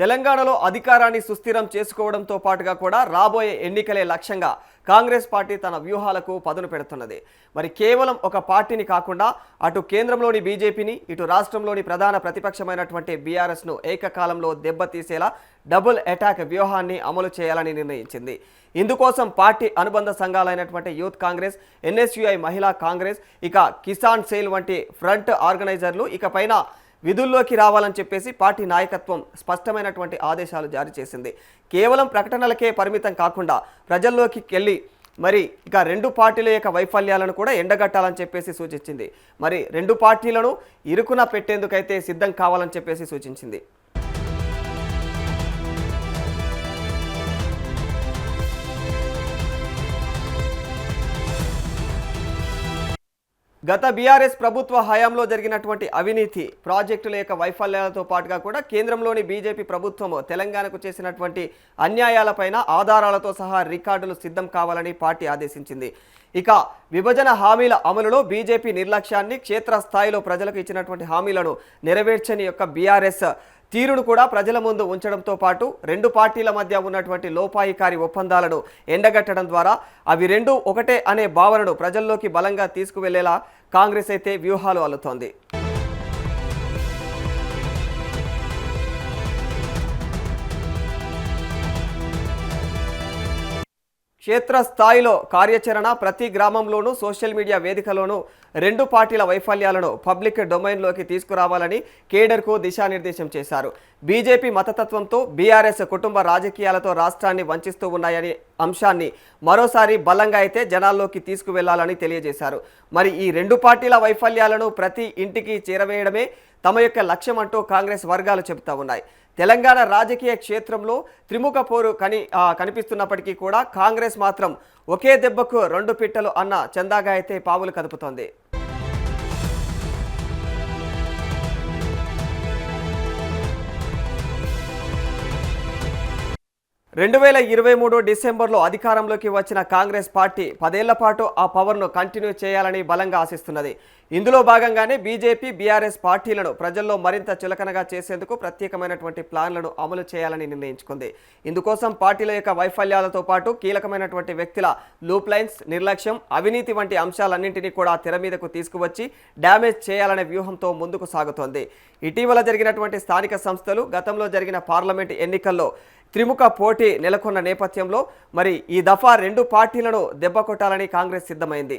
తెలంగాణలో అధికారాన్ని సుస్థిరం చేసుకోవడంతో పాటుగా కూడా రాబోయే ఎన్నికలే లక్ష్యంగా కాంగ్రెస్ పార్టీ తన వ్యూహాలకు పదును పెడుతున్నది. మరి కేవలం ఒక పార్టీని కాకుండా అటు కేంద్రంలోని బీజేపీని, ఇటు రాష్ట్రంలోని ప్రధాన ప్రతిపక్షమైనటువంటి బీఆర్ఎస్ను ఏకకాలంలో దెబ్బతీసేలా డబుల్ అటాక్ వ్యూహాన్ని అమలు చేయాలని నిర్ణయించింది. ఇందుకోసం పార్టీ అనుబంధ సంఘాలైనటువంటి యూత్ కాంగ్రెస్, ఎన్ఎస్యుఐ మహిళా కాంగ్రెస్, ఇక కిసాన్ సేల్ వంటి ఫ్రంట్ ఆర్గనైజర్లు ఇకపైన విధుల్లోకి రావాలని చెప్పేసి పార్టీ నాయకత్వం స్పష్టమైనటువంటి ఆదేశాలు జారీ చేసింది. కేవలం ప్రకటనలకే పరిమితం కాకుండా ప్రజల్లోకి వెళ్ళి మరి ఇక రెండు పార్టీల యొక్క వైఫల్యాలను కూడా ఎండగట్టాలని చెప్పేసి సూచించింది. మరి రెండు పార్టీలను ఇరుకున పెట్టేందుకైతే సిద్ధం కావాలని చెప్పేసి సూచించింది. గత బీఆర్ఎస్ ప్రభుత్వ హయాంలో జరిగినటువంటి అవినీతి, ప్రాజెక్టుల యొక్క వైఫల్యాలతో పాటుగా కూడా కేంద్రంలోని బీజేపీ ప్రభుత్వం తెలంగాణకు చేసినటువంటి అన్యాయాలపైన ఆధారాలతో సహా రికార్డులు సిద్ధం కావాలని పార్టీ ఆదేశించింది. ఇక విభజన హామీల అమలులో బీజేపీ నిర్లక్ష్యాన్ని, క్షేత్రస్థాయిలో ప్రజలకు ఇచ్చినటువంటి హామీలను నెరవేర్చని యొక్క బీఆర్ఎస్ తీరును కూడా ప్రజల ముందు ఉంచడంతో పాటు రెండు పార్టీల మధ్య ఉన్నటువంటి లోపాయికారి ఒప్పందాలను ఎండగట్టడం ద్వారా అవి రెండు ఒకటే అనే భావనను ప్రజల్లోకి బలంగా తీసుకువెళ్లేలా కాంగ్రెస్ అయితే వ్యూహాలు అల్లుతోంది. క్షేత్రస్థాయిలో కార్యాచరణ, ప్రతి గ్రామంలోనూ సోషల్ మీడియా వేదికలోనూ రెండు పార్టీల వైఫల్యాలను పబ్లిక్ డొమైన్లోకి తీసుకురావాలని కేడర్కు దిశానిర్దేశం చేశారు. బీజేపీ మతతత్వంతో బీఆర్ఎస్ కుటుంబ రాజకీయాలతో రాష్ట్రాన్ని వంచిస్తూ ఉన్నాయనే అంశాన్ని మరోసారి బలంగా అయితే జనాల్లోకి తీసుకువెళ్లాలని తెలియజేశారు. మరి ఈ రెండు పార్టీల వైఫల్యాలను ప్రతి ఇంటికి చేరవేయడమే తమ యొక్క లక్ష్యం అంటూ కాంగ్రెస్ వర్గాలు చెబుతా ఉన్నాయి. తెలంగాణ రాజకీయ క్షేత్రంలో త్రిముఖ పోరు కనిపిస్తున్నప్పటికీ కూడా కాంగ్రెస్ మాత్రం ఒకే దెబ్బకు రెండు పిట్టలు అన్న చందాగా అయితే పావులు కదుపుతోంది. 2023 డిసెంబర్లో అధికారంలోకి వచ్చిన కాంగ్రెస్ పార్టీ 10 ఏళ్ల పాటు ఆ పవర్ను కంటిన్యూ చేయాలని బలంగా ఆశిస్తున్నది. ఇందులో భాగంగానే బీజేపీ, బీఆర్ఎస్ పార్టీలను ప్రజల్లో మరింత చులకనగా చేసేందుకు ప్రత్యేకమైనటువంటి ప్లాన్లను అమలు చేయాలని నిర్ణయించుకుంది. ఇందుకోసం పార్టీల యొక్క వైఫల్యాలతో పాటు కీలకమైనటువంటి వ్యక్తుల లూప్ లైన్స్, నిర్లక్ష్యం, అవినీతి వంటి అంశాలన్నింటినీ కూడా తెర మీదకు తీసుకువచ్చి డ్యామేజ్ చేయాలనే వ్యూహంతో ముందుకు సాగుతోంది. ఇటీవల జరిగినటువంటి స్థానిక సంస్థలు, గతంలో జరిగిన పార్లమెంట్ ఎన్నికల్లో త్రిముఖ పోటీ నెలకొన్న నేపథ్యంలో మరి ఈ దఫా రెండు పార్టీలను దెబ్బకొట్టాలని కాంగ్రెస్ సిద్ధమైంది.